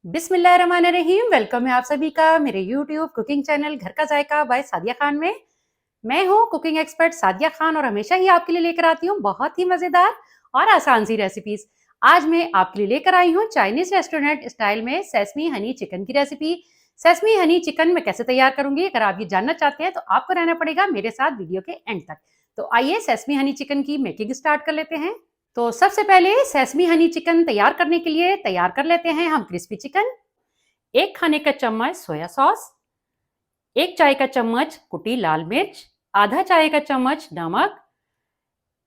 बिस्मिल्लाहिर्रहमानिर्रहीम। वेलकम है आप सभी का मेरे यूट्यूब कुकिंग चैनल घर का जायका बाय सादिया खान में। मैं हूँ कुकिंग एक्सपर्ट सादिया खान और हमेशा ही आपके लिए लेकर आती हूँ बहुत ही मज़ेदार और आसान सी रेसिपीज। आज मैं आपके लिए लेकर आई हूँ चाइनीज रेस्टोरेंट स्टाइल में सेसमी हनी चिकन की रेसिपी। सेसमी हनी चिकन मैं कैसे तैयार करूंगी, अगर आप ये जानना चाहते हैं तो आपको रहना पड़ेगा मेरे साथ वीडियो के एंड तक। तो आइए सेसमी हनी चिकन की मेकिंग स्टार्ट कर लेते हैं। तो सबसे पहले सेसमी हनी चिकन तैयार करने के लिए तैयार कर लेते हैं हम क्रिस्पी चिकन। 1 खाने का चम्मच सोया सॉस, 1 चाय का चम्मच कुटी लाल मिर्च, आधा चाय का चम्मच नमक,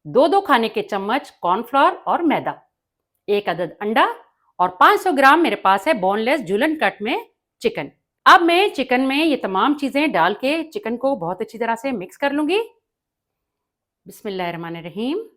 2 खाने के चम्मच कॉर्नफ्लोर और मैदा, 1 अदद अंडा और 500 ग्राम मेरे पास है बोनलेस जूलन कट में चिकन। अब मैं चिकन में ये तमाम चीजें डाल के चिकन को बहुत अच्छी तरह से मिक्स कर लूंगी। बिस्मिल्लाहिर्रहमानिर्रहीम।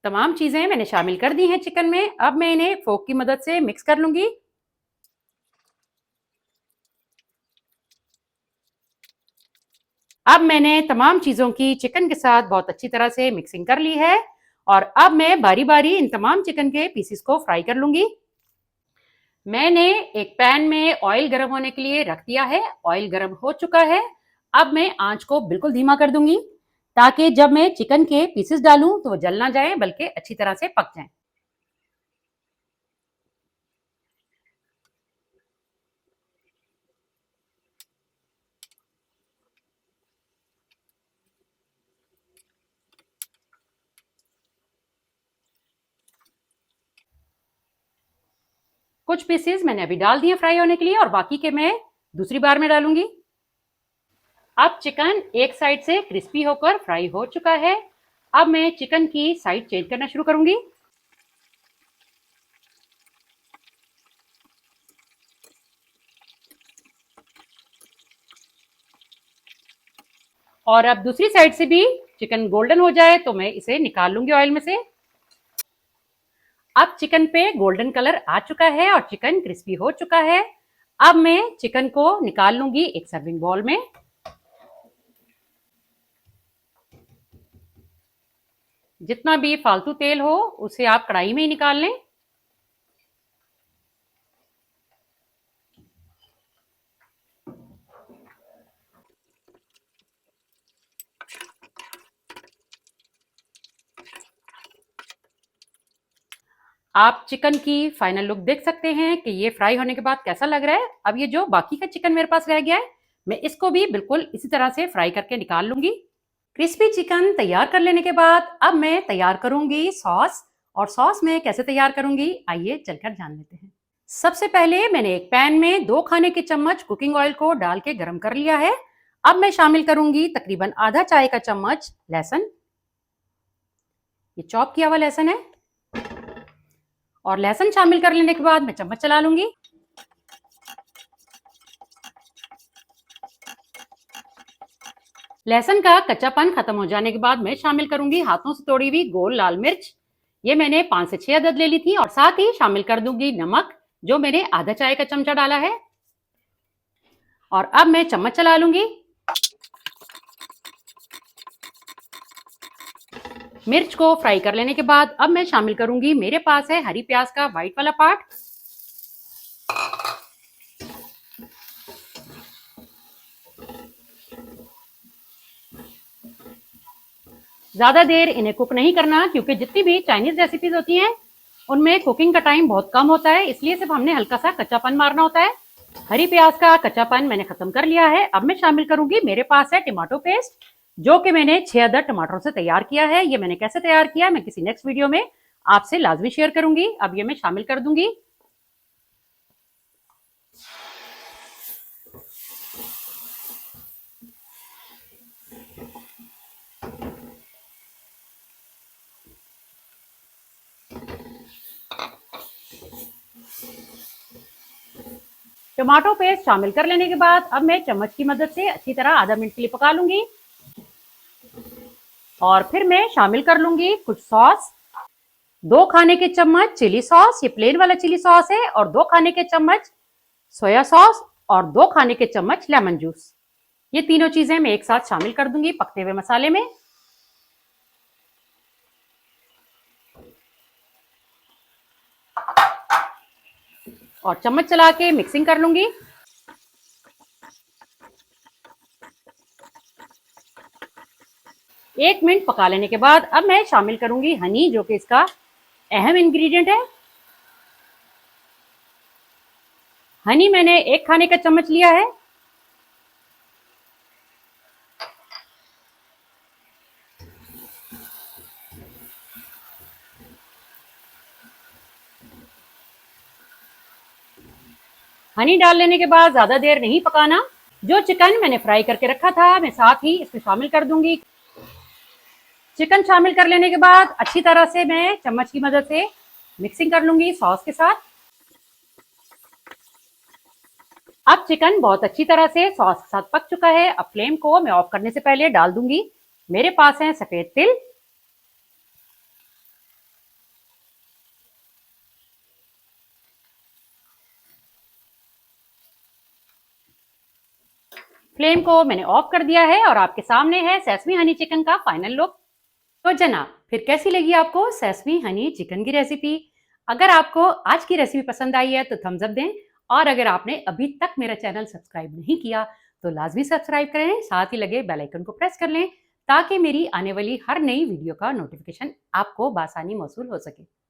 तमाम चीजें मैंने शामिल कर दी हैं चिकन में। अब मैं इन्हें फोक की मदद से मिक्स कर लूंगी। अब मैंने तमाम चीज़ों की चिकन के साथ बहुत अच्छी तरह से मिक्सिंग कर ली है और अब मैं बारी बारी इन तमाम चिकन के पीसेस को फ्राई कर लूंगी। मैंने एक पैन में ऑयल गर्म होने के लिए रख दिया है। ऑयल गर्म हो चुका है। अब मैं आंच को बिल्कुल धीमा कर दूंगी ताकि जब मैं चिकन के पीसेस डालूं तो वो जल ना जाए बल्कि अच्छी तरह से पक जाए। कुछ पीसेस मैंने अभी डाल दिए फ्राई होने के लिए और बाकी के मैं दूसरी बार में डालूंगी। अब चिकन एक साइड से क्रिस्पी होकर फ्राई हो चुका है। अब मैं चिकन की साइड चेंज करना शुरू करूंगी। और अब दूसरी साइड से भी चिकन गोल्डन हो जाए तो मैं इसे निकाल लूंगी ऑयल में से। अब चिकन पे गोल्डन कलर आ चुका है और चिकन क्रिस्पी हो चुका है। अब मैं चिकन को निकाल लूंगी एक सर्विंग बॉल में। जितना भी फालतू तेल हो उसे आप कढ़ाई में ही निकाल लें। आप चिकन की फाइनल लुक देख सकते हैं कि ये फ्राई होने के बाद कैसा लग रहा है। अब ये जो बाकी का चिकन मेरे पास रह गया है मैं इसको भी बिल्कुल इसी तरह से फ्राई करके निकाल लूंगी। क्रिस्पी चिकन तैयार कर लेने के बाद अब मैं तैयार करूंगी सॉस। और सॉस में कैसे तैयार करूंगी आइए चलकर जान लेते हैं। सबसे पहले मैंने एक पैन में 2 खाने के चम्मच कुकिंग ऑयल को डाल के गर्म कर लिया है। अब मैं शामिल करूंगी तकरीबन आधा चाय का चम्मच लहसुन। ये चॉप किया हुआ लहसुन है और लहसुन शामिल कर लेने के बाद मैं चम्मच चला लूंगी। लहसुन का कच्चापन खत्म हो जाने के बाद मैं शामिल करूंगी हाथों से तोड़ी हुई गोल लाल मिर्च। ये मैंने 5 से 6 अदद ले ली थी और साथ ही शामिल कर दूंगी नमक जो मैंने आधा चाय का चमचा डाला है। और अब मैं चम्मच चला लूंगी। मिर्च को फ्राई कर लेने के बाद अब मैं शामिल करूंगी, मेरे पास है हरी प्याज का व्हाइट वाला पार्ट। ज्यादा देर इन्हें कुक नहीं करना क्योंकि जितनी भी चाइनीज रेसिपीज होती हैं उनमें कुकिंग का टाइम बहुत कम होता है, इसलिए सिर्फ हमने हल्का सा कच्चापन मारना होता है। हरी प्याज का कच्चापन मैंने खत्म कर लिया है। अब मैं शामिल करूंगी, मेरे पास है टमाटो पेस्ट जो कि मैंने 6 अदद टमाटरों से तैयार किया है। ये मैंने कैसे तैयार किया मैं किसी नेक्स्ट वीडियो में आपसे लाजमी शेयर करूंगी। अब ये मैं शामिल कर दूंगी। टमाटो पेस्ट शामिल कर लेने के बाद अब मैं चम्मच की मदद से अच्छी तरह आधा मिनट के लिए पका लूंगी और फिर मैं शामिल कर लूंगी कुछ सॉस। 2 खाने के चम्मच चिली सॉस, ये प्लेन वाला चिली सॉस है, और 2 खाने के चम्मच सोया सॉस और 2 खाने के चम्मच लेमन जूस। ये तीनों चीजें मैं एक साथ शामिल कर दूंगी पकते हुए मसाले में। और चम्मच चला के मिक्सिंग कर लूंगी। एक मिनट पका लेने के बाद अब मैं शामिल करूंगी हनी, जो कि इसका अहम इंग्रेडिएंट है। हनी मैंने 1 खाने का चम्मच लिया है। हनी डाल लेने के बाद ज्यादा देर नहीं पकाना। जो चिकन मैंने फ्राई करके रखा था मैं साथ ही इसमें शामिल कर दूंगी। चिकन शामिल कर लेने के बाद अच्छी तरह से मैं चम्मच की मदद से मिक्सिंग कर लूंगी सॉस के साथ। अब चिकन बहुत अच्छी तरह से सॉस के साथ पक चुका है। अब फ्लेम को मैं ऑफ करने से पहले डाल दूंगी मेरे पास है सफेद तिल। फ्लेम को मैंने ऑफ कर दिया है और आपके सामने है सेसमी हनी चिकन का फाइनल लुक। तो जनाब, फिर कैसी लगी आपको सेसमी हनी चिकन की रेसिपी? अगर आपको आज की रेसिपी पसंद आई है तो थम्स अप दें, और अगर आपने अभी तक मेरा चैनल सब्सक्राइब नहीं किया तो लाजमी सब्सक्राइब करें, साथ ही लगे बेल आइकन को प्रेस कर लें ताकि मेरी आने वाली हर नई वीडियो का नोटिफिकेशन आपको बासानी मौसूल हो सके।